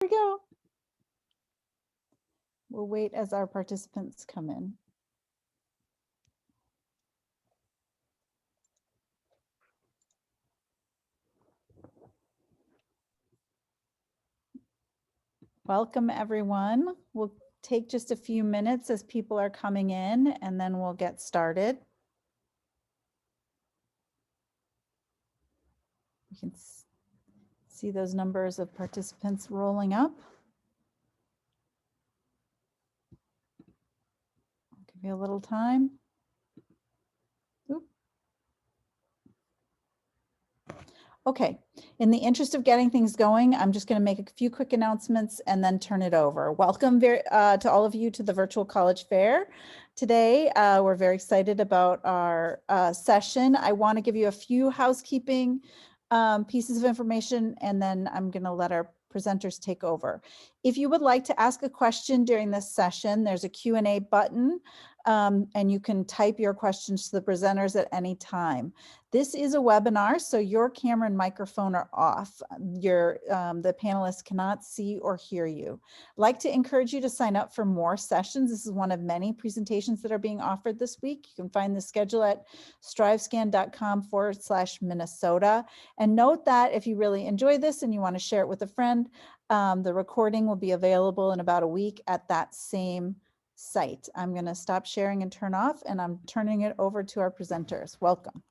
we go. We'll wait as our participants come in. Welcome, everyone. We'll take just a few minutes as people are coming in, and then we'll get started. You can see those numbers of participants rolling up. I'll give you a little time. Oop. Okay, in the interest of getting things going, I'm just going to make a few quick announcements and then turn it over. Welcome to all of you to the Virtual College Fair. Today, we're very excited about our session. I want to give you a few housekeeping pieces of information, and then I'm going to let our presenters take over. If you would like to ask a question during this session, there's a Q&A button, and you can type your questions to the presenters at any time. This is a webinar, so your camera and microphone are off. The panelists cannot see or hear you. I'd like to encourage you to sign up for more sessions. This is one of many presentations that are being offered this week. You can find the schedule at strivescan.com/Minnesota. And note that if you really enjoy this and you want to share it with a friend, the recording will be available in about a week at that same site. I'm going to stop sharing and turn off, and I'm turning it over to our presenters. Welcome.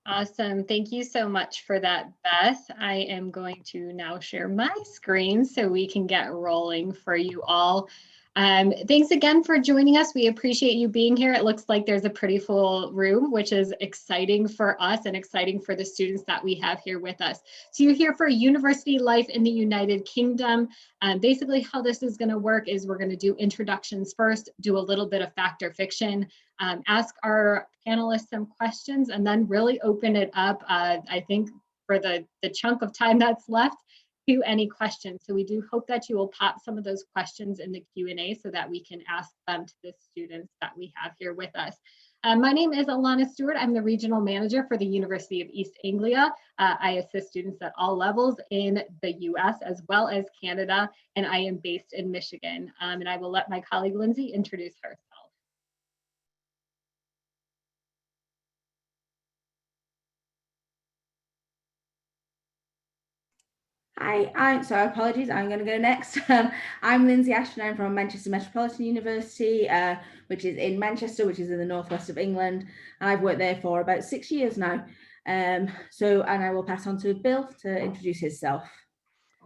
Awesome. Thank you so much for that, Beth. I am going to now share my screen so we can get rolling for you all. Thanks again for joining us. We appreciate you being here. It looks like there's a pretty full room, which is exciting for us and exciting for the students that we have here with us. So you're here for University Life in the United Kingdom. Basically how this is going to work is we're going to do introductions first, do a little bit of fact or fiction, ask our panelists some questions, and then really open it up, I think, for the chunk of time that's left, to any questions. So we do hope that you will pop some of those questions in the Q&A so that we can ask them to the students that we have here with us. My name is Alana Stewart. I'm the regional manager for the University of East Anglia. I assist students at all levels in the US as well as Canada, and I am based in Michigan. And I will let my colleague Lindsay introduce herself. Hi, so apologies, I'm going to go next. I'm Lindsay Ashton. I'm from Manchester Metropolitan University, which is in Manchester, which is in the northwest of England. I've worked there for about 6 years now. And I will pass on to Bill to introduce himself.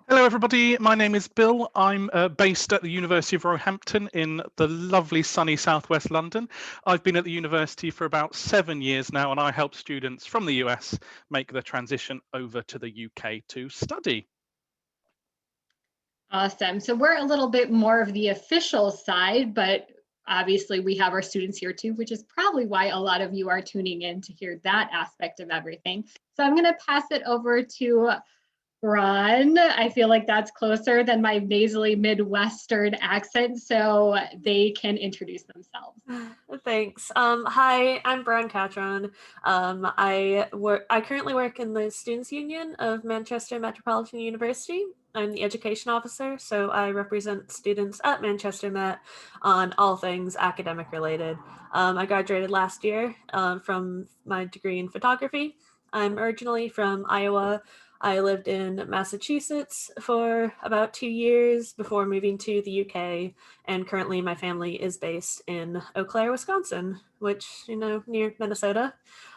Hello everybody, my name is Bill. I'm based at the University of Roehampton in the lovely sunny southwest London. I've been at the university for about 7 years now, and I help students from the US make the transition over to the UK to study. Awesome. So we're a little bit more of the official side, but obviously we have our students here too, which is probably why a lot of you are tuning in to hear that aspect of everything. So I'm going to pass it over to Ron. I feel like that's closer than my nasally Midwestern accent, so they can introduce themselves. Thanks. Hi, I'm Brian Catron. I currently work in the Students' Union of Manchester Metropolitan University. I'm the education officer, so I represent students at Manchester Met on all things academic related. I graduated last year from my degree in photography. I'm originally from Iowa. I lived in Massachusetts for about 2 years before moving to the UK, and currently my family is based in Eau Claire, Wisconsin, which, near Minnesota.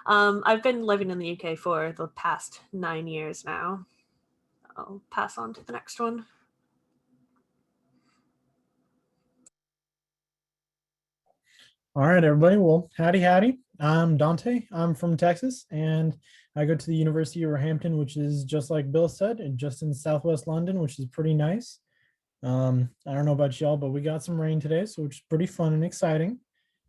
I've been living in the UK for the past 9 years now. I'll pass on to the next one. All right, everybody. Well, howdy. I'm Dante. I'm from Texas, and I go to the University of Roehampton, which is just like Bill said, and just in Southwest London, which is pretty nice. I don't know about y'all, but we got some rain today, so which is pretty fun and exciting.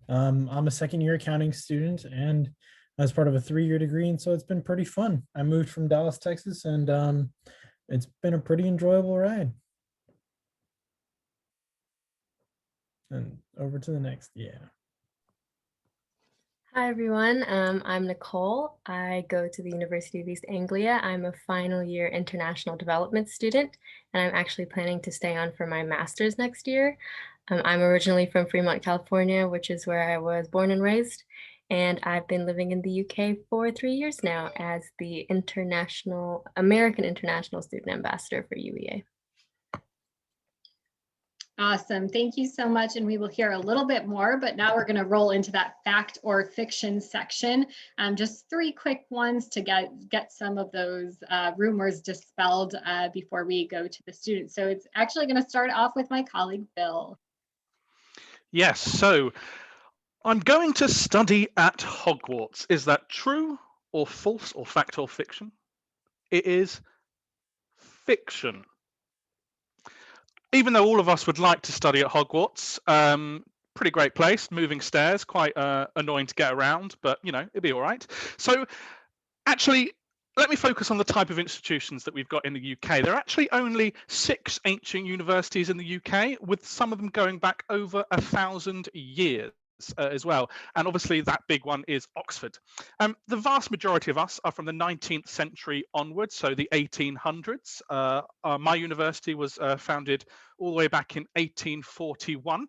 I'm a second-year accounting student, and as part of a 3-year degree, and so it's been pretty fun. I moved from Dallas, Texas, and it's been a pretty enjoyable ride. And over to the next, yeah. Hi everyone, I'm Nicole. I go to the University of East Anglia. I'm a final year international development student, and I'm actually planning to stay on for my master's next year. I'm originally from Fremont, California, which is where I was born and raised, and I've been living in the UK for 3 years now as the American International Student Ambassador for UEA. Awesome. Thank you so much. And we will hear a little bit more, but now we're going to roll into that fact or fiction section. Just 3 quick ones to get some of those rumors dispelled before we go to the students. So it's actually going to start off with my colleague, Bill. Yes, so I'm going to study at Hogwarts. Is that true or false or fact or fiction? It is fiction. Even though all of us would like to study at Hogwarts, pretty great place, moving stairs, quite annoying to get around, but you know, it'd be all right. So actually, let me focus on the type of institutions that we've got in the UK. There are actually only 6 ancient universities in the UK, with some of them going back over 1,000 years. As well, and obviously that big one is Oxford. The vast majority of us are from the 19th century onwards, so the 1800s. My university was founded all the way back in 1841,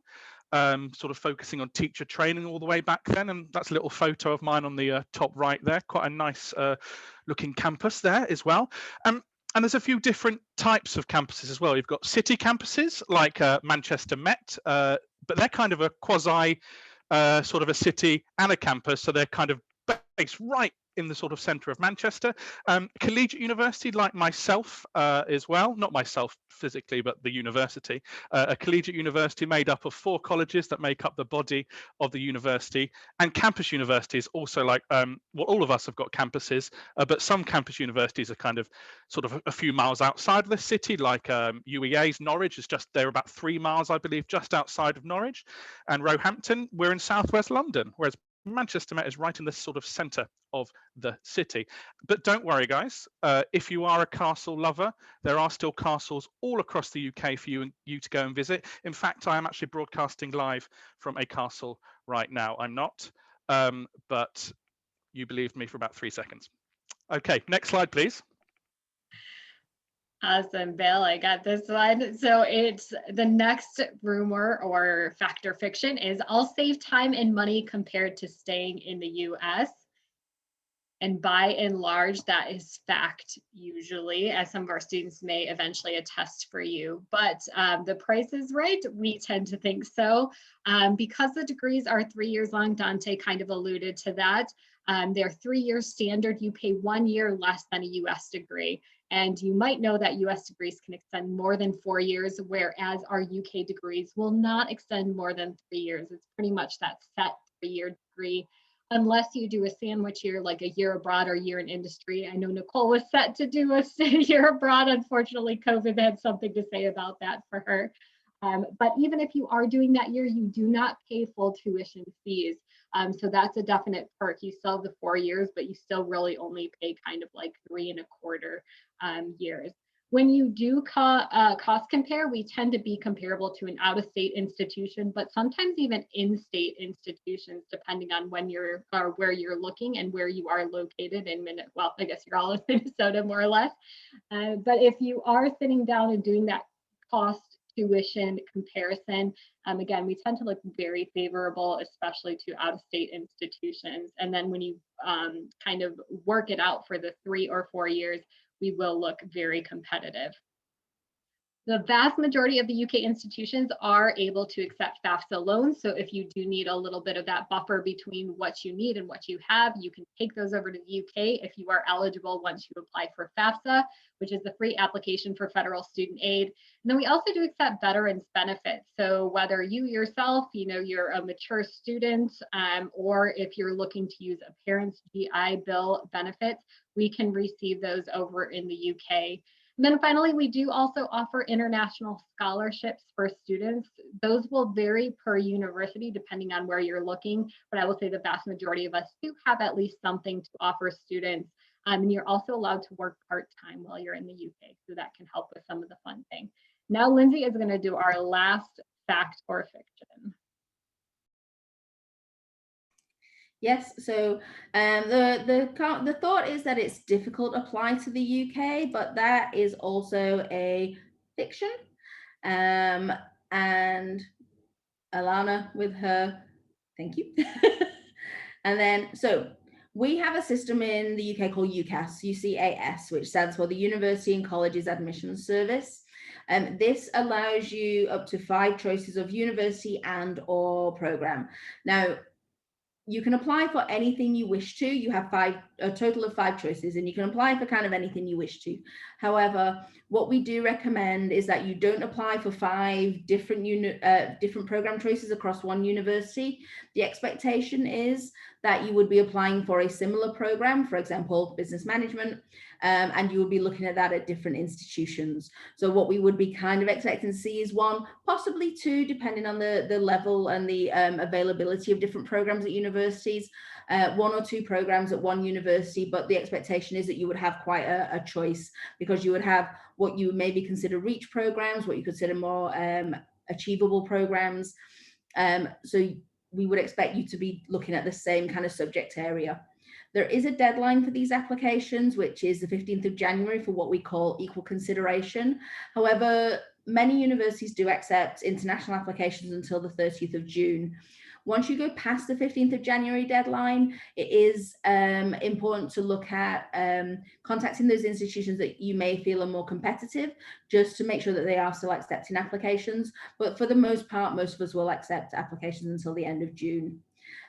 sort of focusing on teacher training all the way back then, and that's a little photo of mine on the top right there. Quite a nice looking campus there as well. And there's a few different types of campuses as well. You've got city campuses like Manchester Met, but they're kind of a quasi sort of a city and a campus, so they're kind of based right in the sort of centre of Manchester. Collegiate university like myself as well, not myself physically, but the university. A collegiate university made up of 4 colleges that make up the body of the university, and campus universities also like, well, all of us have got campuses, but some campus universities are kind of sort of a few miles outside of the city, like UEA's Norwich is just, they're about 3 miles, I believe, just outside of Norwich, and Roehampton, we're in southwest London, whereas Manchester Met is right in the sort of centre of the city. But don't worry, guys, if you are a castle lover, there are still castles all across the UK for you to go and visit. In fact, I am actually broadcasting live from a castle right now. I'm not, but you believed me for about 3 seconds. Okay, next slide, please. Awesome, Bill, I got this one. So it's the next rumor or fact or fiction is I'll save time and money compared to staying in the US. And by and large, that is fact usually, as some of our students may eventually attest for you. But the price is right. We tend to think so. Because the degrees are 3 years long, Dante kind of alluded to that. They're 3-year standard. You pay 1 year less than a US degree. And you might know that US degrees can extend more than 4 years, whereas our UK degrees will not extend more than 3 years. It's pretty much that set 3-year degree, unless you do a sandwich year, like a year abroad or year in industry. I know Nicole was set to do a year abroad. Unfortunately, COVID had something to say about that for her. But even if you are doing that year, you do not pay full tuition fees. So that's a definite perk. You still have the 4 years, but you still really only pay kind of like 3 1/4 years. When you do cost compare, we tend to be comparable to an out-of-state institution, but sometimes even in-state institutions, depending on when you're or where you're looking and where you are located in Minnesota. Well, I guess you're all in Minnesota more or less. But if you are sitting down and doing that cost tuition comparison, again, we tend to look very favorable, especially to out-of-state institutions. And then when you kind of work it out for the 3 or 4 years, we will look very competitive. The vast majority of the UK institutions are able to accept FAFSA loans. So if you do need a little bit of that buffer between what you need and what you have, you can take those over to the UK if you are eligible once you apply for FAFSA, which is the free application for federal student aid. And then we also do accept veterans benefits. So whether you yourself, you're a mature student, or if you're looking to use a parent's GI Bill benefits, we can receive those over in the UK. And then finally, we do also offer international scholarships for students. Those will vary per university depending on where you're looking, but I will say the vast majority of us do have at least something to offer students. And you're also allowed to work part-time while you're in the UK, so that can help with some of the funding. Now, Lindsay is going to do our last fact or fiction. Yes, so the thought is that it's difficult to apply to the UK, but that is also a fiction. And Alana with her, thank you. And then, so we have a system in the UK called UCAS, UCAS, which stands for the University and Colleges Admissions Service. And this allows you up to 5 choices of university and or program. Now, you can apply for anything you wish to. You have a total of 5 choices, and you can apply for kind of anything you wish to. However, what we do recommend is that you don't apply for 5 different program choices across one university. The expectation is that you would be applying for a similar program, for example, business management, and you would be looking at that at different institutions. So what we would be kind of expecting to see is 1, possibly 2, depending on the level and the availability of different programs at universities, 1 or 2 programs at one university, but the expectation is that you would have quite a choice, because you would have what you maybe consider reach programs, what you consider more achievable programs. So we would expect you to be looking at the same kind of subject area. There is a deadline for these applications, which is the 15th of January for what we call equal consideration. However, many universities do accept international applications until the 30th of June. Once you go past the 15th of January deadline, it is important to look at contacting those institutions that you may feel are more competitive, just to make sure that they are still accepting applications. But for the most part, most of us will accept applications until the end of June.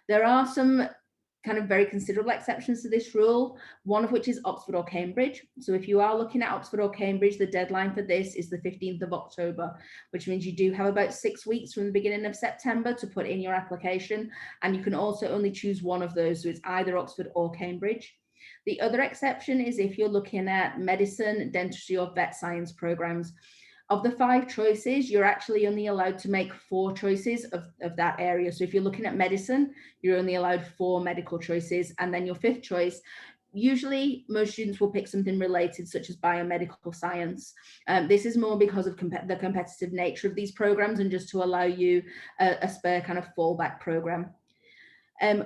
There are some kind of very considerable exceptions to this rule, one of which is Oxford or Cambridge. So if you are looking at Oxford or Cambridge, the deadline for this is the 15th of October, which means you do have about 6 weeks from the beginning of September to put in your application. And you can also only choose one of those. So it's either Oxford or Cambridge. The other exception is if you're looking at medicine, dentistry, or vet science programs. Of the 5 choices, you're actually only allowed to make 4 choices of that area. So if you're looking at medicine, you're only allowed 4 medical choices. And then your 5th choice, usually most students will pick something related, such as biomedical science. This is more because of the competitive nature of these programs, and just to allow you a spare kind of fallback program.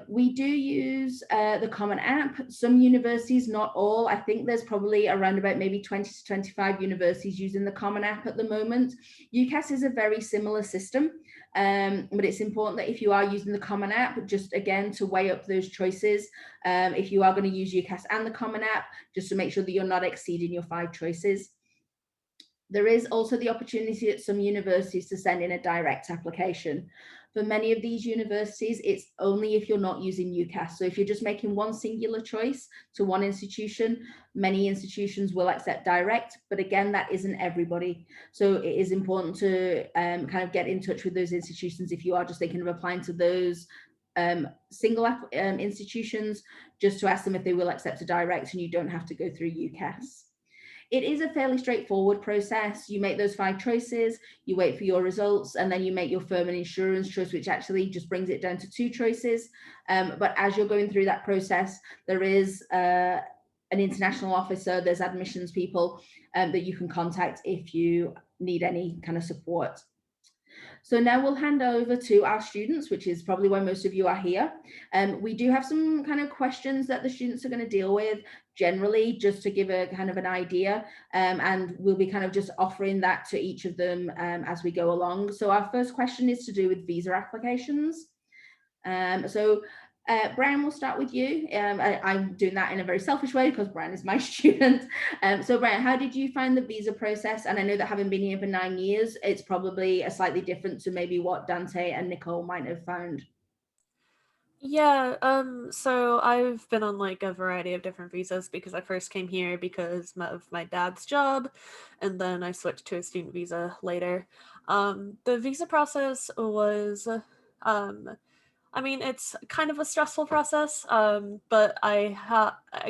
We do use the Common App. Some universities, not all, I think there's probably around about maybe 20 to 25 universities using the Common App at the moment. UCAS is a very similar system, but it's important that if you are using the Common App, just again to weigh up those choices, if you are going to use UCAS and the Common App, just to make sure that you're not exceeding your 5 choices. There is also the opportunity at some universities to send in a direct application. For many of these universities, it's only if you're not using UCAS. So if you're just making one singular choice to one institution, many institutions will accept direct, but again, that isn't everybody. So it is important to kind of get in touch with those institutions if you are just thinking of applying to those single institutions, just to ask them if they will accept a direct, and you don't have to go through UCAS. It is a fairly straightforward process. You make those 5 choices, you wait for your results, and then you make your firm and insurance choice, which actually just brings it down to 2 choices. But as you're going through that process, there is an international officer, there's admissions people that you can contact if you need any kind of support. So now we'll hand over to our students, which is probably why most of you are here. We do have some kind of questions that the students are going to deal with generally, just to give a kind of an idea, and we'll be kind of just offering that to each of them as we go along. So our first question is to do with visa applications. Brian, we'll start with you. I'm doing that in a very selfish way because Brian is my student. So Brian, how did you find the visa process? And I know that having been here for 9 years, it's probably a slightly different to maybe what Dante and Nicole might have found. Yeah, so I've been on like a variety of different visas because I first came here because of my dad's job, and then I switched to a student visa later. The visa process was, I mean, it's kind of a stressful process, but I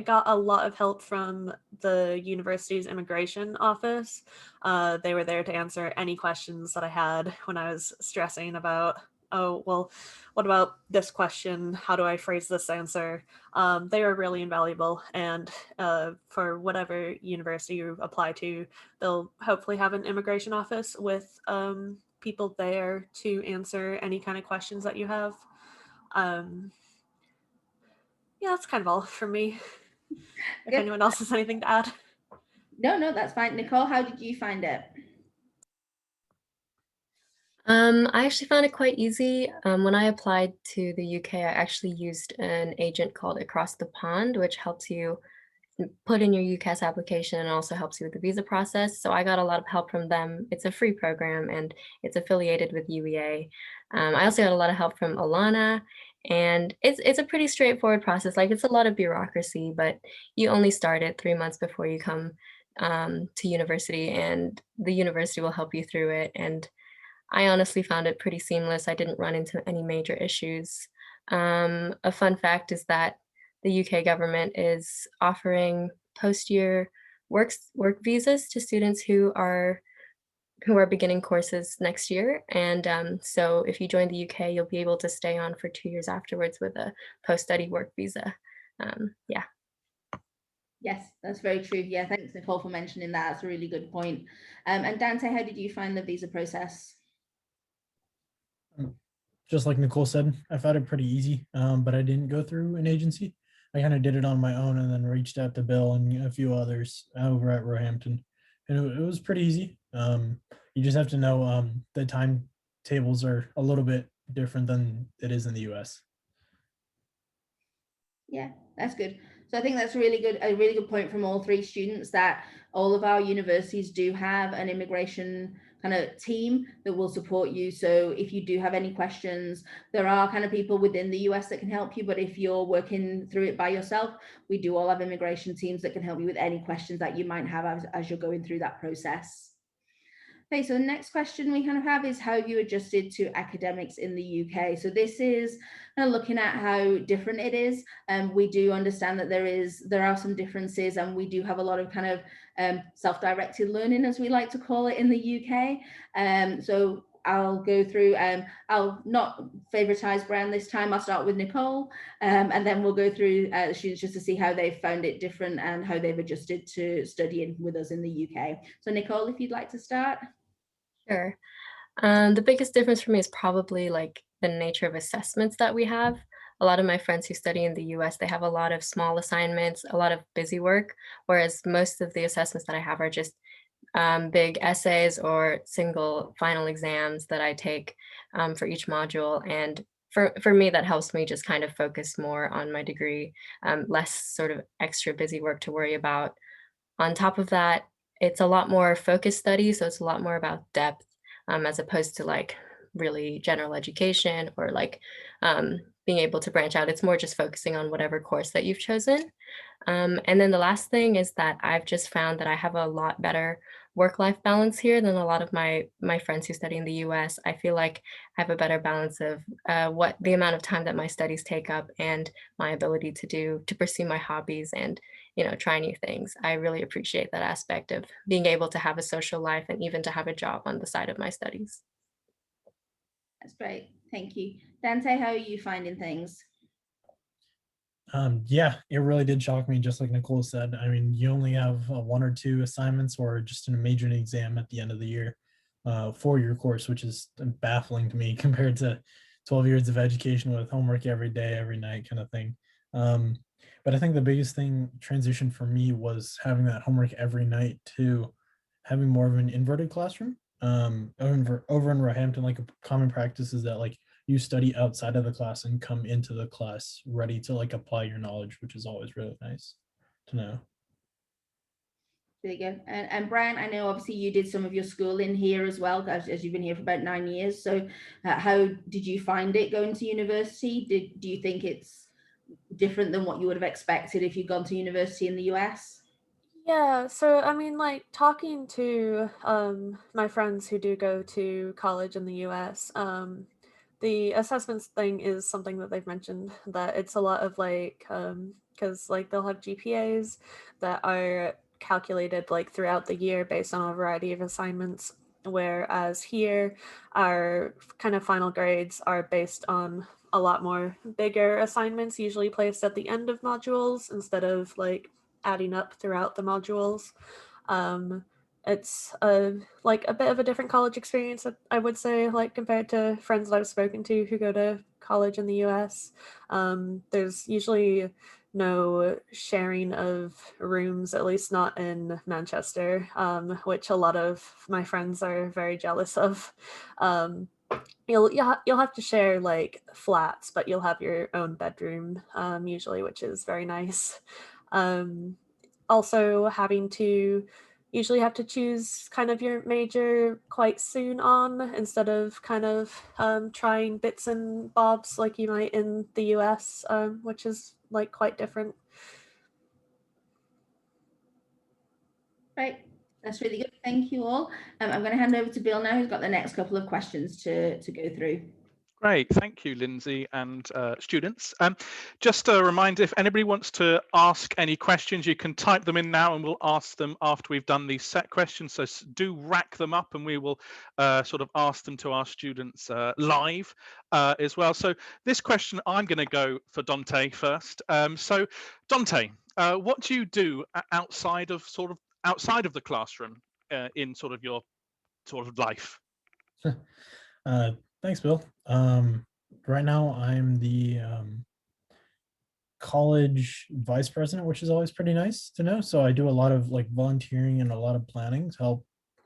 got a lot of help from the university's immigration office. They were there to answer any questions that I had when I was stressing about, oh, well, what about this question? How do I phrase this answer? They were really invaluable. And for whatever university you apply to, they'll hopefully have an immigration office with people there to answer any kind of questions that you have. Yeah, that's kind of all from me. If Good. anyone else has anything to add. No, that's fine. Nicole, how did you find it? I actually found it quite easy. When I applied to the UK, I actually used an agent called Across the Pond, which helps you put in your UCAS application and also helps you with the visa process. So I got a lot of help from them. It's a free program and it's affiliated with UEA. I also got a lot of help from Alana, and it's a pretty straightforward process. Like, it's a lot of bureaucracy, but you only start it 3 months before you come to university, and the university will help you through it. And I honestly found it pretty seamless. I didn't run into any major issues. A fun fact is that the UK government is offering post-year work visas to students who are beginning courses next year. And so if you join the UK, you'll be able to stay on for 2 years afterwards with a post-study work visa. Yeah. Yes, that's very true. Yeah, thanks, Nicole, for mentioning that. That's a really good point. And Dante, how did you find the visa process? Just like Nicole said, I found it pretty easy, but I didn't go through an agency. I kind of did it on my own and then reached out to Bill and a few others over at Roehampton. And it was pretty easy. You just have to know the timetables are a little bit different than it is in the US. Yeah, that's good. So I think that's a really good point from all three students, that all of our universities do have an immigration kind of team that will support you. So if you do have any questions, there are kind of people within the US that can help you, but if you're working through it by yourself, we do all have immigration teams that can help you with any questions that you might have as you're going through that process. Okay, so the next question we kind of have is, how have you adjusted to academics in the UK? So this is kind of looking at how different it is. We do understand that there are some differences, and we do have a lot of kind of self-directed learning, as we like to call it, in the UK. So I'll go through, I'll not favoritize Brand this time. I'll start with Nicole, and then we'll go through the students just to see how they've found it different and how they've adjusted to studying with us in the UK. So Nicole, if you'd like to start. Sure. The biggest difference for me is probably like the nature of assessments that we have. A lot of my friends who study in the US, they have a lot of small assignments, a lot of busy work, whereas most of the assessments that I have are just big essays or single final exams that I take for each module. And for me, that helps me just kind of focus more on my degree, less sort of extra busy work to worry about. On top of that, it's a lot more focused study, so it's a lot more about depth, as opposed to like really general education or like being able to branch out. It's more just focusing on whatever course that you've chosen. And then the last thing is that I've just found that I have a lot better work-life balance here than a lot of my friends who study in the US. I feel like I have a better balance of what the amount of time that my studies take up and my ability to pursue my hobbies and, you know, try new things. I really appreciate that aspect of being able to have a social life and even to have a job on the side of my studies. That's great. Thank you. Dante, how are you finding things? Yeah, it really did shock me, just like Nicole said. I mean, you only have 1 or 2 assignments or just a major exam at the end of the year for your course, which is baffling to me compared to 12 years of education with homework every day, every night kind of thing. But I think the biggest thing transition for me was having that homework every night to having more of an inverted classroom. Over in Roehampton, like a common practice is that like you study outside of the class and come into the class ready to like apply your knowledge, which is always really nice to know. There you go. And Brian, I know obviously you did some of your schooling here as well, as you've been here for about 9 years. So how did you find it going to university? Do you think it's different than what you would have expected if you'd gone to university in the US? Yeah, so I mean, like talking to my friends who do go to college in the US, the assessments thing is something that they've mentioned, that it's a lot of like because like they'll have GPAs that are calculated like throughout the year based on a variety of assignments, whereas here our kind of final grades are based on a lot more bigger assignments, usually placed at the end of modules instead of like adding up throughout the modules. It's like a bit of a different college experience, I would say, like compared to friends that I've spoken to who go to college in the US. There's usually no sharing of rooms, at least not in Manchester, which a lot of my friends are very jealous of. You'll have to share like flats, but you'll have your own bedroom usually, which is very nice. Also having to usually have to choose kind of your major quite soon on instead of kind of trying bits and bobs like you might in the US, which is like quite different. Right, that's really good. Thank you all. I'm going to hand over to Bill now, who's got the next couple of questions to go through. Great, thank you, Lindsay and students. Just a reminder, if anybody wants to ask any questions, you can type them in now and we'll ask them after we've done these set questions. So do rack them up and we will sort of ask them to our students live as well. So this question, I'm going to go for Dante first. So Dante, what do you do outside of the classroom in sort of your sort of life? Thanks, Bill. Right now I'm the college vice president, which is always pretty nice to know. So I do a lot of like volunteering and a lot of planning to help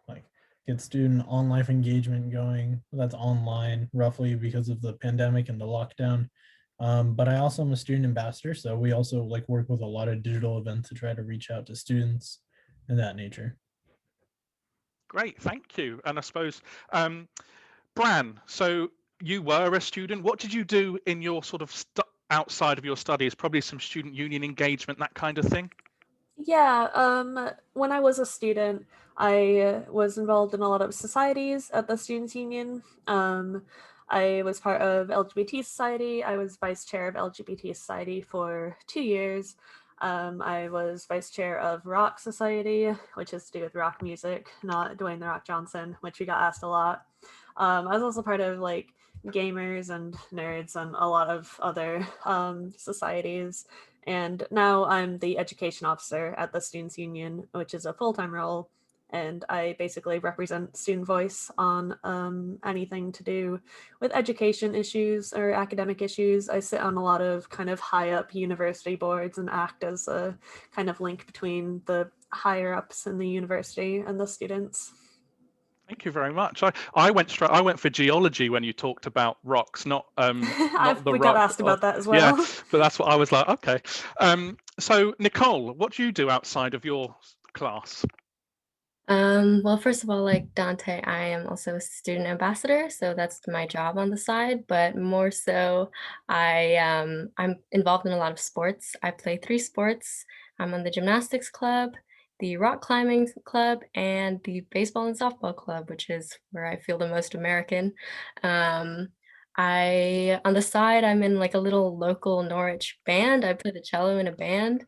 like get student on-life engagement going. That's online roughly because of the pandemic and the lockdown. But I also am a student ambassador. So we also like work with a lot of digital events to try to reach out to students and that nature. Great, thank you. And I suppose, Bran, so you were a student. What did you do in your sort of outside of your studies? Probably some student union engagement, that kind of thing? Yeah, when I was a student, I was involved in a lot of societies at the Students' Union. I was part of LGBT Society. I was vice chair of LGBT Society for 2 years. I was vice chair of Rock Society, which is to do with rock music, not Dwayne The Rock Johnson, which we got asked a lot. I was also part of like gamers and nerds and a lot of other societies. And now I'm the education officer at the Students' Union, which is a full-time role. And I basically represent student voice on anything to do with education issues or academic issues. I sit on a lot of kind of high up university boards and act as a kind of link between the higher ups in the university and the students. Thank you very much. I went for geology when you talked about rocks, not the we rock. got asked about that as well. Yeah, but that's what I was like. Okay. So Nicole, what do you do outside of your class? Well, first of all, like Dante, I am also a student ambassador, so that's my job on the side. But more so, I'm involved in a lot of sports. I play 3 sports. I'm on the gymnastics club, the rock climbing club, and the baseball and softball club, which is where I feel the most American. On the side, I'm in like a little local Norwich band. I play the cello in a band.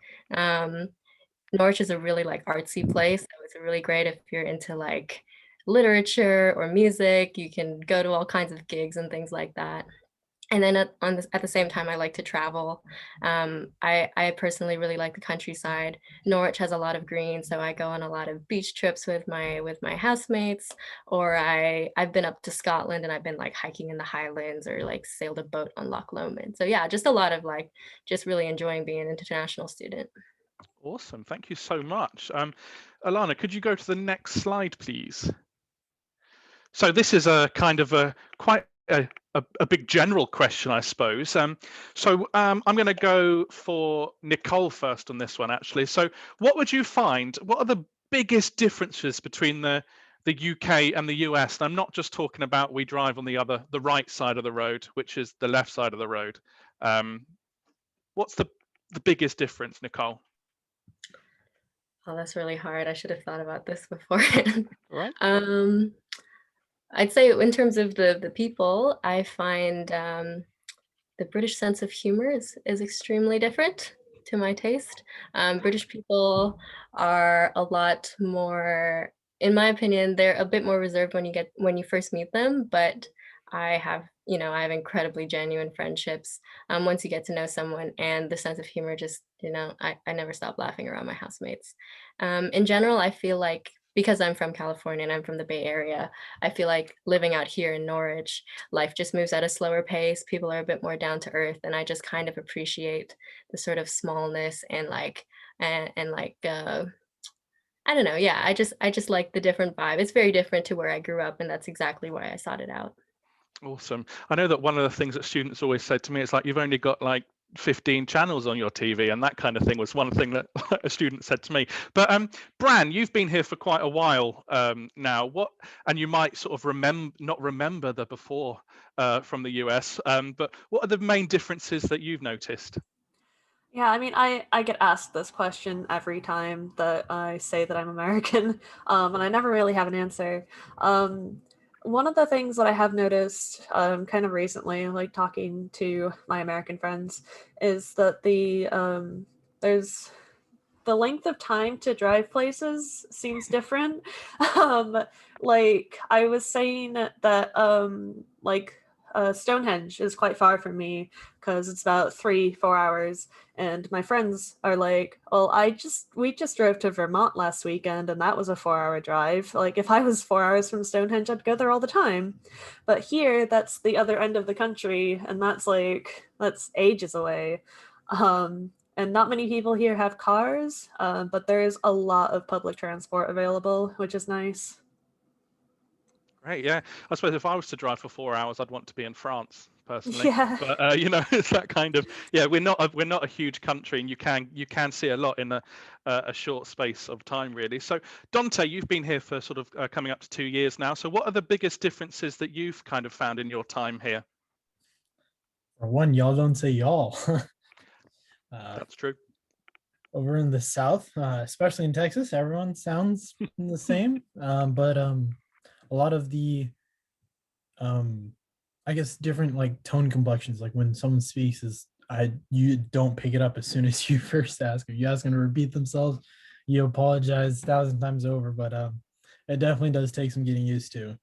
Norwich is a really like artsy place, so it's really great if you're into like literature or music. You can go to all kinds of gigs and things like that. And then at the same time, I like to travel. I personally really like the countryside. Norwich has a lot of green, so I go on a lot of beach trips with my housemates. Or I've been up to Scotland and I've been like hiking in the Highlands or like sailed a boat on Loch Lomond. So yeah, just a lot of like just really enjoying being an international student. Awesome, thank you so much. Alana, could you go to the next slide, please? So this is a kind of quite a big general question, I suppose. I'm going to go for Nicole first on this one, actually. So what would you find? What are the biggest differences between the UK and the US? And I'm not just talking about we drive on the right side of the road, which is the left side of the road. What's the biggest difference, Nicole? Oh, that's really hard. I should have thought about this beforehand. Right. I'd say in terms of the people, I find the British sense of humor is extremely different to my taste. British people are a lot more, in my opinion, they're a bit more reserved when you first meet them, but I have incredibly genuine friendships once you get to know someone, and the sense of humor just, I never stop laughing around my housemates. In general, I feel like because I'm from California and I'm from the Bay Area, I feel like living out here in Norwich, life just moves at a slower pace. People are a bit more down to earth, and I just kind of appreciate the sort of smallness and like and like I don't know. Yeah, I just like the different vibe. It's very different to where I grew up, and that's exactly why I sought it out. Awesome. I know that one of the things that students always said to me is like, you've only got like 15 channels on your TV, and that kind of thing was one thing that a student said to me. But Bran, you've been here for quite a while now. And you might sort of not remember the before from the US, but what are the main differences that you've noticed? Yeah, I mean, I get asked this question every time that I say that I'm American, and I never really have an answer. One of the things that I have noticed kind of recently, like talking to my American friends, is that there's the length of time to drive places seems different. um, like I was saying that Stonehenge is quite far from me because it's about 3-4 hours, and my friends are like, well, we just drove to Vermont last weekend and that was a 4-hour drive. Like if I was 4 hours from Stonehenge, I'd go there all the time. But here that's the other end of the country, and that's ages away. And not many people here have cars, but there is a lot of public transport available, which is nice. Great, yeah. I suppose if I was to drive for 4 hours, I'd want to be in France personally. Yeah. But you know, it's that kind of, yeah. We're not a huge country, and you can see a lot in a short space of time, really. So Dante, you've been here for sort of coming up to 2 years now. So what are the biggest differences that you've kind of found in your time here? For one, y'all don't say y'all. That's true. Over in the South, especially in Texas, everyone sounds the same. But a lot of the, I guess, different like tone complexions, like when someone speaks, you don't pick it up as soon as you first ask them. You ask them to repeat themselves, you apologize 1,000 times over, but it definitely does take some getting used to.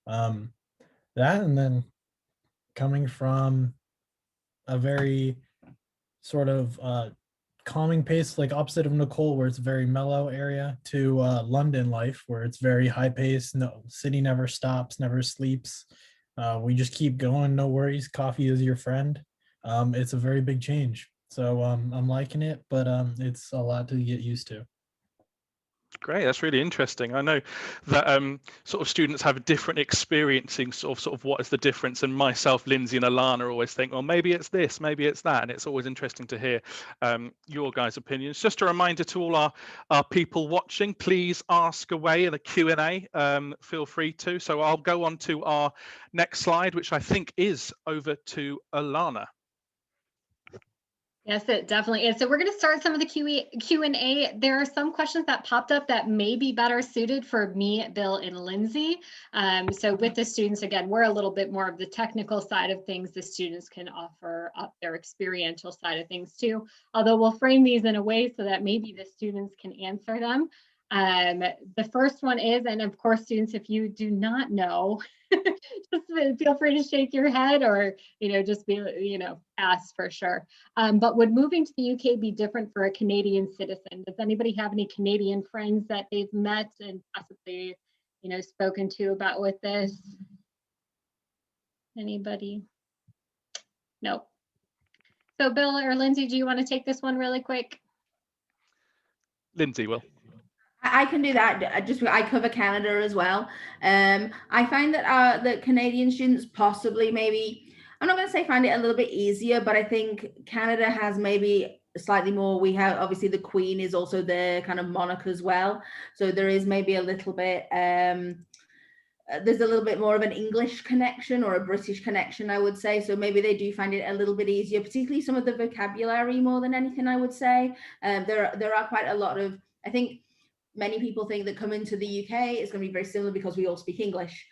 That, and then coming from a very sort of calming pace, like opposite of Nicole, where it's a very mellow area, to London life, where it's very high pace. No, city never stops, never sleeps. We just keep going, no worries. Coffee is your friend. It's a very big change. So I'm liking it, but it's a lot to get used to. Great, that's really interesting. I know that sort of students have different experiencing sort of what is the difference, and myself, Lindsay and Alana always think, well, maybe it's this, maybe it's that, and it's always interesting to hear your guys' opinions. Just a reminder to all our people watching, please ask away in the Q&A, feel free to. So I'll go on to our next slide, which I think is over to Alana. Yes, it definitely is. So we're going to start some of the Q&A. There are some questions that popped up that may be better suited for me, Bill, and Lindsay. So with the students, again, we're a little bit more of the technical side of things. The students can offer up their experiential side of things too, although we'll frame these in a way so that maybe the students can answer them. The first one is, and of course, students, if you do not know, just feel free to shake your head or, just be, ask for sure. But would moving to the UK be different for a Canadian citizen? Does anybody have any Canadian friends that they've met and possibly, spoken to about with this? Anybody? No. So Bill or Lindsay, do you want to take this one really quick? Lindsay will. I can do that. I cover Canada as well. I find that the Canadian students possibly maybe, I'm not going to say find it a little bit easier, but I think Canada has maybe slightly more. We have, obviously the Queen is also their kind of monarch as well. So there is maybe a little bit, there's a little bit more of an English connection or a British connection, I would say. So maybe they do find it a little bit easier, particularly some of the vocabulary more than anything, I would say. There are quite a lot of, I think, many people think that coming to the UK is going to be very similar because we all speak English,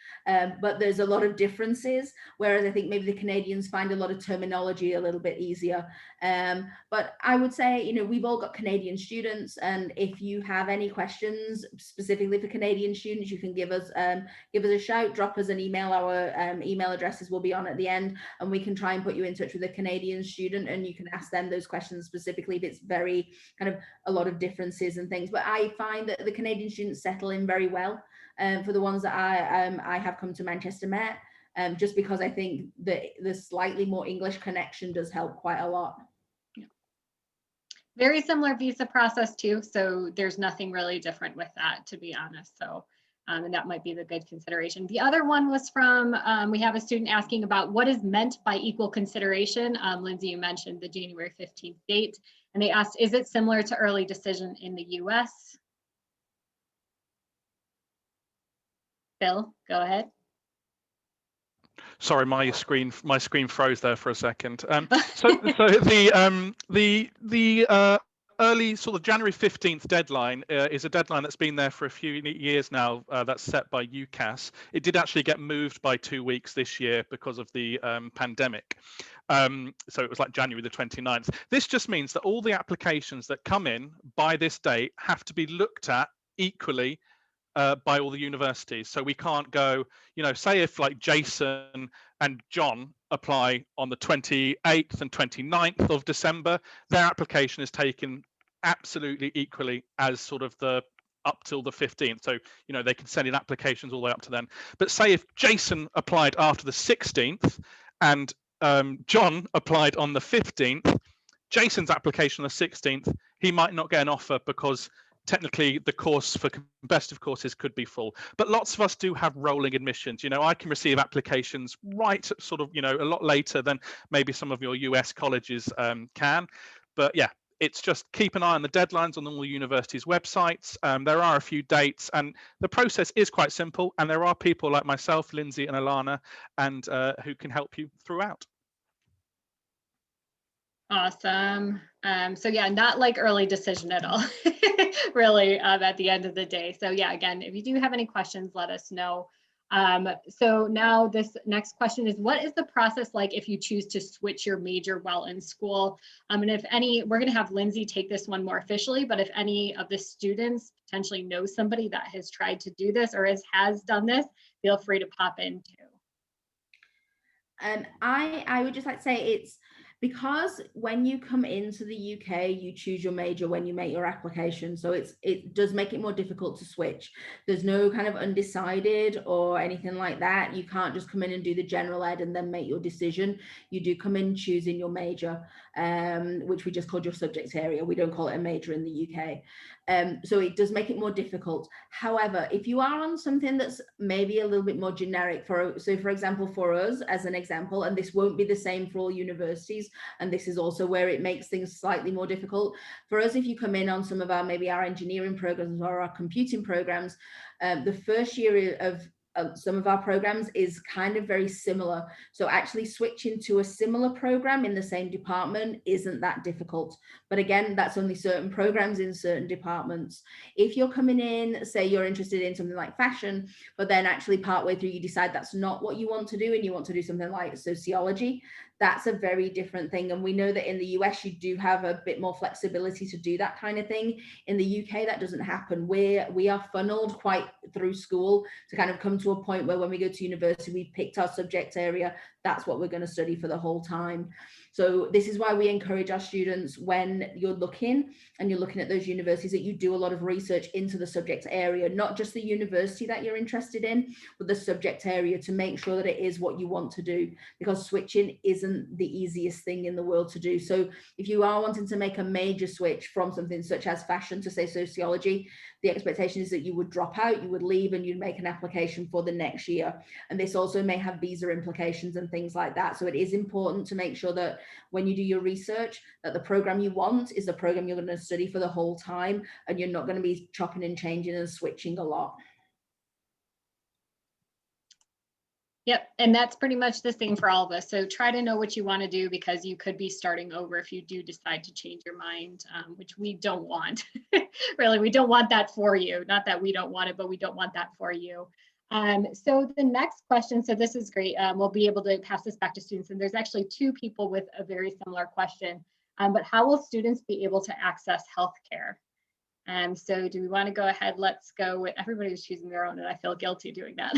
but there's a lot of differences, whereas I think maybe the Canadians find a lot of terminology a little bit easier. But I would say, we've all got Canadian students, and if you have any questions specifically for Canadian students, you can give us a shout, drop us an email. Our email addresses will be on at the end, and we can try and put you in touch with a Canadian student, and you can ask them those questions specifically if it's very kind of a lot of differences and things. But I find that the Canadian students settle in very well. For the ones that I have come to Manchester Met, just because I think that the slightly more English connection does help quite a lot. Very similar visa process too, so there's nothing really different with that, to be honest. So, and that might be the good consideration. The other one was from, we have a student asking about what is meant by equal consideration. Lindsay, you mentioned the January 15th date, and they asked, is it similar to early decision in the US? Bill, go ahead. Sorry, my screen froze there for a second. So the early sort of January 15th deadline is a deadline that's been there for a few years now. That's set by UCAS. It did actually get moved by 2 weeks this year because of the pandemic. So it was like January the 29th. This just means that all the applications that come in by this date have to be looked at equally by all the universities. So we can't go, you know, say if like Jason and John apply on the 28th and 29th of December, their application is taken absolutely equally as sort of the up till the 15th. So, you know, they can send in applications all the way up to then. But say if Jason applied after the 16th and John applied on the 15th, Jason's application on the 16th, he might not get an offer because technically the course for competitive courses could be full. But lots of us do have rolling admissions. You know, I can receive applications right sort of, you know, a lot later than maybe some of your US colleges can. But yeah, it's just keep an eye on the deadlines on all the universities' websites. There are a few dates and the process is quite simple. And there are people like myself, Lindsay and Alana, and who can help you throughout. Awesome. So yeah, not like early decision at all, really, at the end of the day. So yeah, again, if you do have any questions, let us know. So now this next question is, what is the process like if you choose to switch your major while in school? And if any, we're going to have Lindsay take this one more officially, but if any of the students potentially know somebody that has tried to do this or has done this, feel free to pop in too. I would just like to say it's because when you come into the UK, you choose your major when you make your application. So it does make it more difficult to switch. There's no kind of undecided or anything like that. You can't just come in and do the general ed and then make your decision. You do come in choosing your major, which we just called your subject area. We don't call it a major in the UK. So it does make it more difficult. However, if you are on something that's maybe a little bit more generic, so for example, for us as an example, and this won't be the same for all universities, and this is also where it makes things slightly more difficult. For us, if you come in on some of our, maybe our engineering programs or our computing programs, the first year of some of our programs is kind of very similar. So actually switching to a similar program in the same department isn't that difficult. But again, that's only certain programs in certain departments. If you're coming in, say you're interested in something like fashion, but then actually partway through you decide that's not what you want to do and you want to do something like sociology, that's a very different thing. And we know that in the US, you do have a bit more flexibility to do that kind of thing. In the UK, that doesn't happen. We are funneled quite through school to kind of come to a point where when we go to university, we've picked our subject area. That's what we're going to study for the whole time. So this is why we encourage our students, when you're looking and you're looking at those universities, that you do a lot of research into the subject area, not just the university that you're interested in, but the subject area, to make sure that it is what you want to do, because switching isn't the easiest thing in the world to do. So if you are wanting to make a major switch from something such as fashion to say sociology, the expectation is that you would drop out, you would leave, and you'd make an application for the next year. And this also may have visa implications and things like that. So it is important to make sure that when you do your research, that the program you want is the program you're going to study for the whole time, and you're not going to be chopping and changing and switching a lot. Yep, and that's pretty much the same for all of us. So try to know what you want to do, because you could be starting over if you do decide to change your mind, which we don't want. Really, we don't want that for you. Not that we don't want it, but we don't want that for you. So the next question, so this is great. We'll be able to pass this back to students, and there's actually two people with a very similar question. But how will students be able to access healthcare? So do we want to go ahead? Let's go with, everybody's choosing their own, and I feel guilty doing that.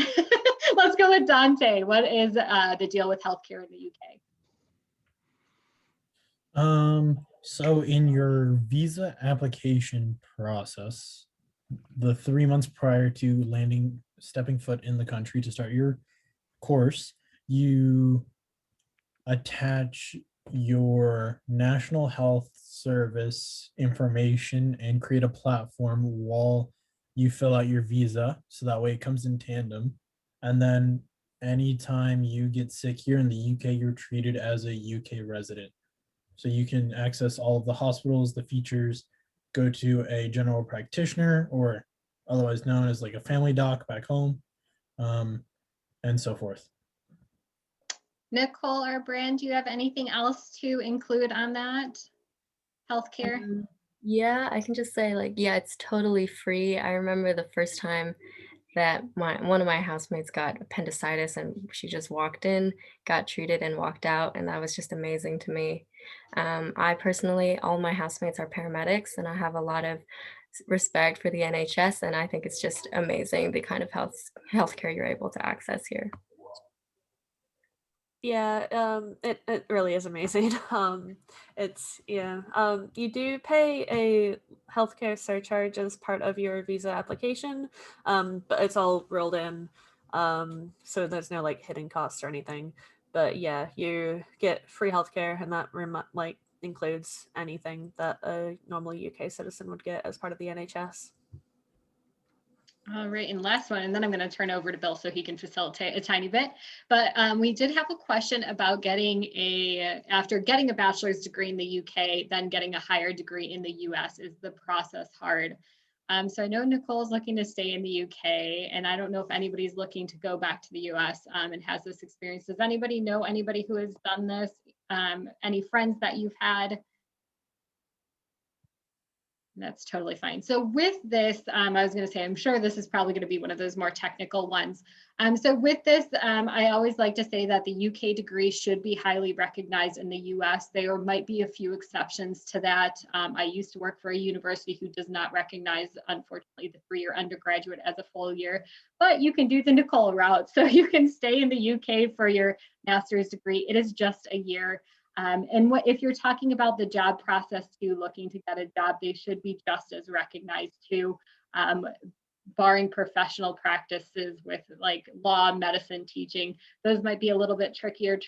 Let's go with Dante. What is the deal with healthcare in the UK? So in your visa application process, the 3 months prior to stepping foot in the country to start your course, you attach your National Health Service information and create a platform while you fill out your visa. So that way it comes in tandem. And then anytime you get sick here in the UK, you're treated as a UK resident. So you can access all of the hospitals, the features, go to a general practitioner, or otherwise known as like a family doc back home, and so forth. Nicole or Brand, do you have anything else to include on that? Healthcare? Yeah, I can just say like, yeah, it's totally free. I remember the first time that one of my housemates got appendicitis and she just walked in, got treated and walked out, and that was just amazing to me. I personally, all my housemates are paramedics, and I have a lot of respect for the NHS, and I think it's just amazing the kind of healthcare you're able to access here. Yeah, it really is amazing. You do pay a healthcare surcharge as part of your visa application, but it's all rolled in, so there's no like hidden costs or anything. But yeah, you get free healthcare, and that includes anything that a normal UK citizen would get as part of the NHS. All right, and last one, and then I'm going to turn over to Bill so he can facilitate a tiny bit. But we did have a question about after getting a bachelor's degree in the UK, then getting a higher degree in the US. Is the process hard? So I know Nicole's looking to stay in the UK, and I don't know if anybody's looking to go back to the US and has this experience. Does anybody know anybody who has done this? Any friends that you've had? That's totally fine. So with this, I was going to say, I'm sure this is probably going to be one of those more technical ones. So with this, I always like to say that the UK degree should be highly recognized in the US. There might be a few exceptions to that. I used to work for a university who does not recognize, unfortunately, the 3-year undergraduate as a full year, but you can do the Nicole route. So you can stay in the UK for your master's degree. It is just a year. If you're talking about the job process too, looking to get a job, they should be just as recognized too, barring professional practices with like law, medicine, teaching. Those might be a little bit trickier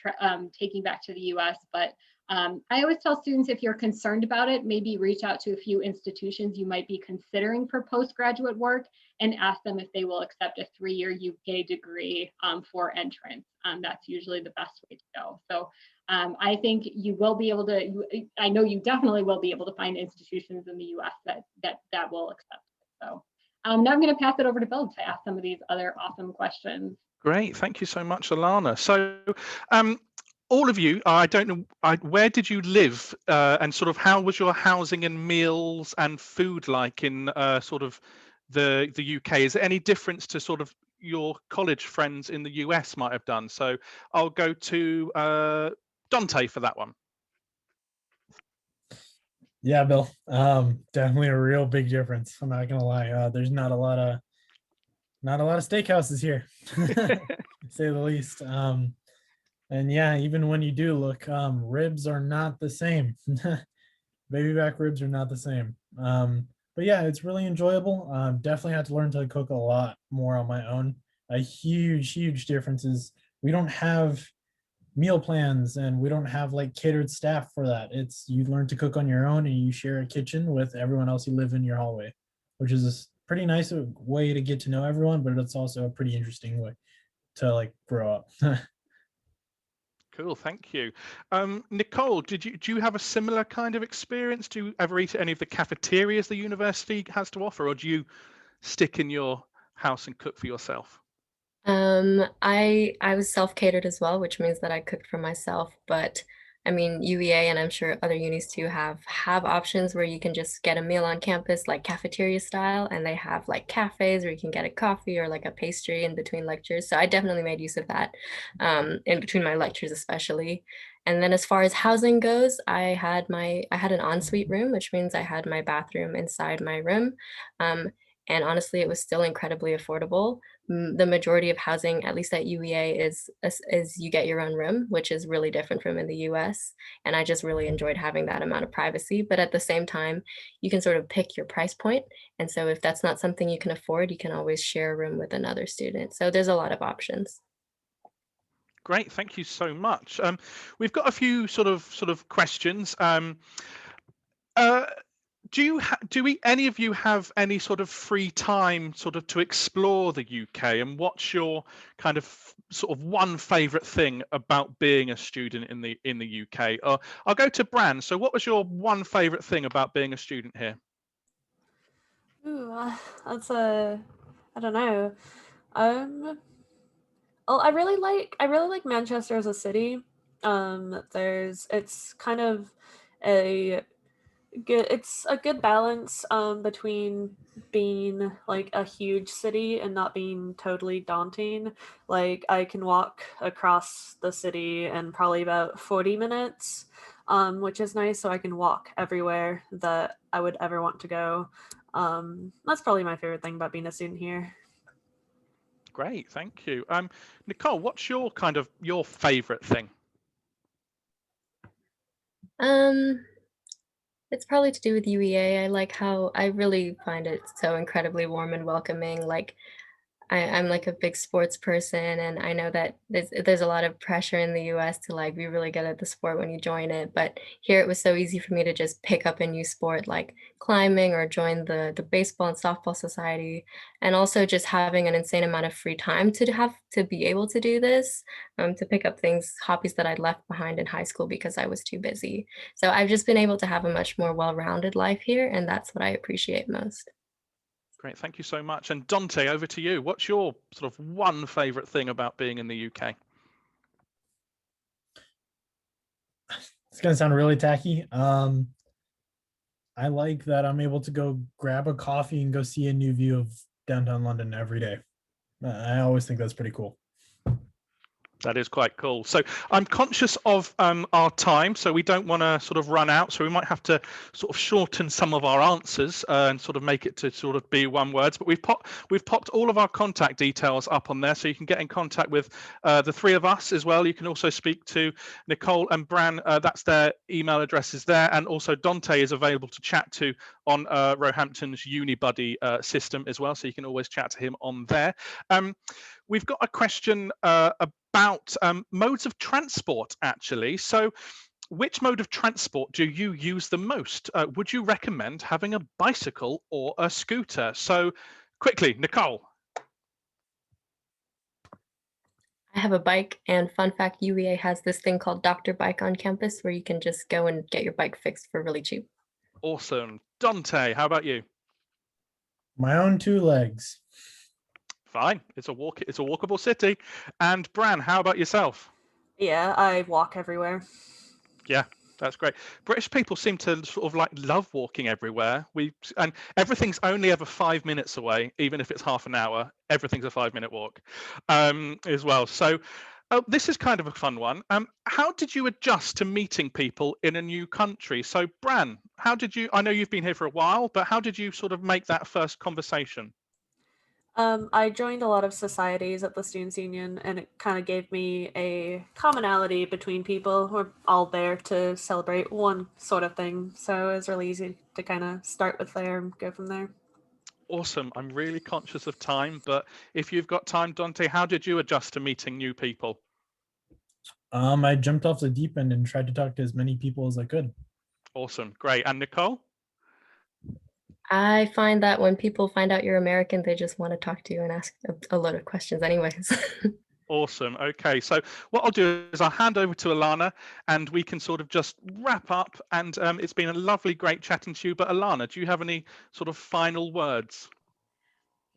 taking back to the US, but I always tell students, if you're concerned about it, maybe reach out to a few institutions you might be considering for postgraduate work and ask them if they will accept a 3-year UK degree for entrance. That's usually the best way to go. So I think you will be able to, I know you definitely will be able to find institutions in the US that will accept it. So now I'm going to pass it over to Bill to ask some of these other awesome questions. Great, thank you so much, Alana. So all of you, I don't know, where did you live and sort of how was your housing and meals and food like in sort of the UK? Is there any difference to sort of your college friends in the US might have done? So I'll go to Dante for that one. Yeah, Bill. Definitely a real big difference. I'm not gonna lie. There's not a lot of steakhouses here, to say the least. And yeah, even when you do look, ribs are not the same. Baby back ribs are not the same. But yeah, it's really enjoyable. Definitely had to learn to cook a lot more on my own. A huge difference is we don't have meal plans and we don't have like catered staff for that. It's you learn to cook on your own and you share a kitchen with everyone else you live in your hallway, which is a pretty nice way to get to know everyone, but it's also a pretty interesting way to like grow up. Cool, thank you. Nicole, do you have a similar kind of experience? Do you ever eat at any of the cafeterias the university has to offer, or do you stick in your house and cook for yourself? I was self-catered as well, which means that I cooked for myself. But I mean, UEA and I'm sure other unis too have options where you can just get a meal on campus, like cafeteria style, and they have like cafes where you can get a coffee or like a pastry in between lectures. So I definitely made use of that in between my lectures, especially. And then as far as housing goes, I had an ensuite room, which means I had my bathroom inside my room. And honestly, it was still incredibly affordable. the majority of housing, at least at UEA, is you get your own room, which is really different from in the US. And I just really enjoyed having that amount of privacy. But at the same time, you can sort of pick your price point. And so if that's not something you can afford, you can always share a room with another student. So there's a lot of options. Great, thank you so much. We've got a few sort of questions. Any of you have any sort of free time sort of to explore the UK, and what's your kind of sort of one favorite thing about being a student in the UK? I'll go to Bran. So what was your one favorite thing about being a student here? Ooh, that's I don't know. Well, I really like Manchester as a city. It's kind of it's a good balance between being like a huge city and not being totally daunting. Like I can walk across the city in probably about 40 minutes, which is nice. So I can walk everywhere that I would ever want to go. That's probably my favorite thing about being a student here. Great, thank you. Nicole, what's your favorite thing? It's probably to do with UEA. I like how I really find it so incredibly warm and welcoming. Like I'm like a big sports person, and I know that there's a lot of pressure in the US to like be really good at the sport when you join it. But here it was so easy for me to just pick up a new sport like climbing or join the baseball and softball society, and also just having an insane amount of free time to be able to do this, to pick up hobbies that I'd left behind in high school because I was too busy. So I've just been able to have a much more well-rounded life here, and that's what I appreciate most. Great, thank you so much. And Dante, over to you. What's your sort of one favorite thing about being in the UK? It's gonna sound really tacky. I like that I'm able to go grab a coffee and go see a new view of downtown London every day. I always think that's pretty cool. That is quite cool. So I'm conscious of our time, so we don't want to sort of run out. So we might have to sort of shorten some of our answers and sort of make it to sort of be one words. But we've popped all of our contact details up on there, so you can get in contact with the three of us as well. You can also speak to Nicole and Bran. That's their email addresses there, and also Dante is available to chat to on Roehampton's UniBuddy system as well. So you can always chat to him on there. We've got a question about modes of transport, actually. So which mode of transport do you use the most? Would you recommend having a bicycle or a scooter? So quickly, Nicole. I have a bike, and fun fact, UEA has this thing called Dr. Bike on campus where you can just go and get your bike fixed for really cheap. Awesome. Dante, how about you? My own two legs. Fine. It's a walkable city. And Bran, how about yourself? Yeah, I walk everywhere. Yeah, that's great. British people seem to sort of like love walking everywhere. And everything's only ever 5 minutes away, even if it's half an hour. Everything's a 5-minute walk as well. So this is kind of a fun one. How did you adjust to meeting people in a new country? So Bran, I know you've been here for a while, but how did you sort of make that first conversation? I joined a lot of societies at the Students' Union, and it kind of gave me a commonality between people who are all there to celebrate one sort of thing. So it was really easy to kind of start with there and go from there. Awesome. I'm really conscious of time, but if you've got time, Dante, how did you adjust to meeting new people? I jumped off the deep end and tried to talk to as many people as I could. Awesome. Great. And Nicole? I find that when people find out you're American, they just want to talk to you and ask a lot of questions anyways. Awesome. Okay, so what I'll do is I'll hand over to Alana and we can sort of just wrap up. And it's been a lovely, great chatting to you. But Alana, do you have any sort of final words?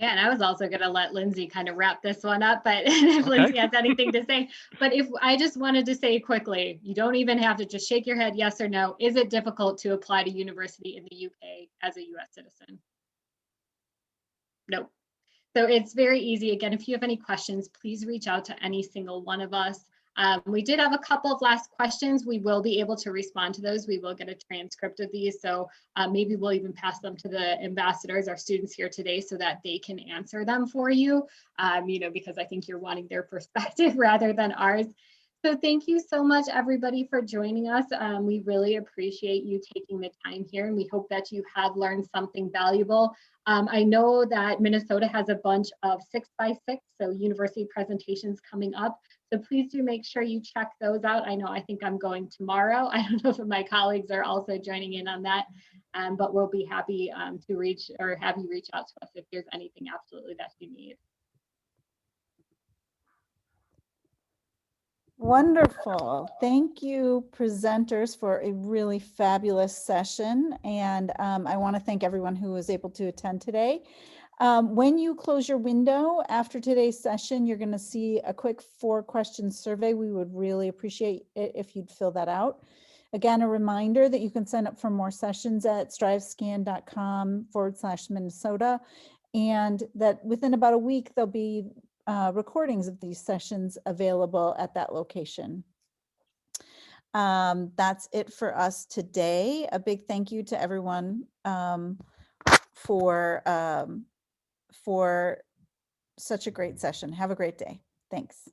Yeah, and I was also going to let Lindsay kind of wrap this one up, but if Lindsay has anything to say. But if I just wanted to say quickly, you don't even have to just shake your head yes or no. Is it difficult to apply to university in the UK as a US citizen? No. So it's very easy. Again, if you have any questions, please reach out to any single one of us. We did have a couple of last questions. We will be able to respond to those. We will get a transcript of these. So maybe we'll even pass them to the ambassadors, our students here today, so that they can answer them for you, because I think you're wanting their perspective rather than ours. So thank you so much, everybody, for joining us. We really appreciate you taking the time here, and we hope that you have learned something valuable. I know that Minnesota has a bunch of 6x6, so university presentations coming up. So please do make sure you check those out. I think I'm going tomorrow. I don't know if my colleagues are also joining in on that, but we'll be happy to reach or have you reach out to us if there's anything absolutely that you need. Wonderful. Thank you, presenters, for a really fabulous session. And I want to thank everyone who was able to attend today. When you close your window after today's session, you're going to see a quick 4-question survey. We would really appreciate it if you'd fill that out. Again, a reminder that you can sign up for more sessions at strivescan.com/Minnesota, and that within about a week, there'll be recordings of these sessions available at that location. That's it for us today. A big thank you to everyone for such a great session. Have a great day. Thanks.